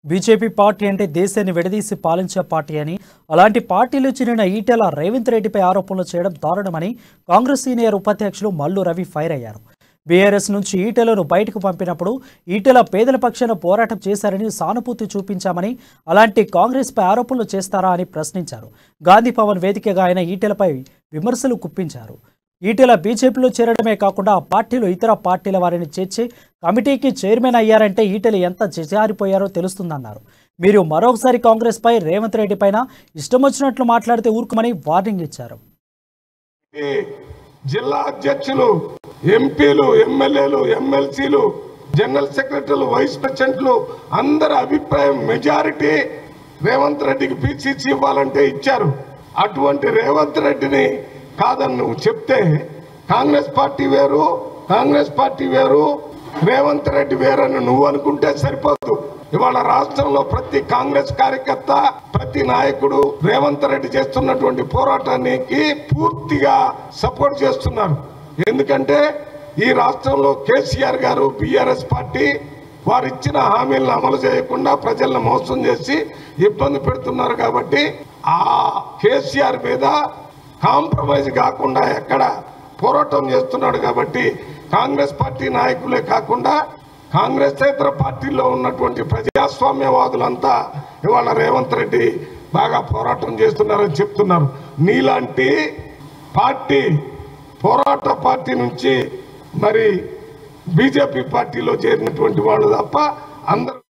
BJP party అంటే దేశాన్ని విడదీసి పాలించే పార్టీ అని, అలాంటి పార్టీలో చేరిన ఈటెల రేవంత్ రెడ్డిపై ఆరోపణలు చేయడం దారుణమని కాంగ్రెస్ సీనియర్ ఉపాధ్యక్షులు మల్లు రవి ఫైర్ అయ్యారు. బీఆర్ఎస్ నుంచి ఈటెలను బయటకు పంపినప్పుడు ఈటెల పేదల పక్షాన పోరాటం చేశారని సానుభూతి చూపించామని, అలాంటి కాంగ్రెస్పై ఆరోపణలు చేస్తారా అని ప్రశ్నించారు. గాంధీ భవన్ వేదికగా ఆయన ఈటెలపై విమర్శలు కుప్పించారు. ఈటెల బీజేపీలో చేరడమే కాకుండా ఆ పార్టీలో ఇతర పార్టీల వారిని చేర్చి కమిటీకి చైర్మన్ అయ్యారంటే ఈటెలు ఎంత చేజారిపోయారో తెలుస్తుందన్నారు. మీరు మరొకసారి కాంగ్రెస్ పై రేవంత్ రెడ్డి పైన ఇష్టం వచ్చినట్లు మాట్లాడితే ఊరుకోమని వార్నింగ్ ఇచ్చారు. జిల్లా అధ్యక్షులు, ఎంపీలు, ఎమ్మెల్యేలు, ఎమ్మెల్సీలు, జనరల్ సెక్రటరీలు, వైస్ ప్రెసిడెంట్లు అందరి అభిప్రాయం మెజారిటీ రేవంత్ రెడ్డికి పిసిసి ఇవ్వాలంటే ఇచ్చారు. అటువంటి రేవంత్ రెడ్డిని కాదని నువ్వు చెప్తే కాంగ్రెస్ పార్టీ వేరు రేవంత్ రెడ్డి వేరని నువ్వు అనుకుంటే సరిపోదు. ఇవాళ రాష్ట్రంలో ప్రతి కాంగ్రెస్ కార్యకర్త, ప్రతి నాయకుడు రేవంత్ రెడ్డి చేస్తున్నటువంటి పోరాటానికి పూర్తిగా సపోర్ట్ చేస్తున్నారు. ఎందుకంటే ఈ రాష్ట్రంలో కేసీఆర్ గారు, బీఆర్ఎస్ పార్టీ వారు ఇచ్చిన హామీలను అమలు చేయకుండా ప్రజలను మోసం చేసి ఇబ్బంది పెడుతున్నారు. కాబట్టి ఆ కేసీఆర్ మీద కాంప్రమైజ్ కాకుండా ఎక్కడ పోరాటం చేస్తున్నాడు. కాబట్టి కాంగ్రెస్ పార్టీ నాయకులే కాకుండా కాంగ్రెసేతర పార్టీల్లో ఉన్నటువంటి ప్రజాస్వామ్యవాదులంతా ఇవాళ రేవంత్ రెడ్డి బాగా పోరాటం చేస్తున్నారని చెప్తున్నారు. నీలాంటి పార్టీ పోరాట పార్టీ నుంచి మరి బీజేపీ పార్టీలో చేరినటువంటి వాళ్ళు తప్ప అందరూ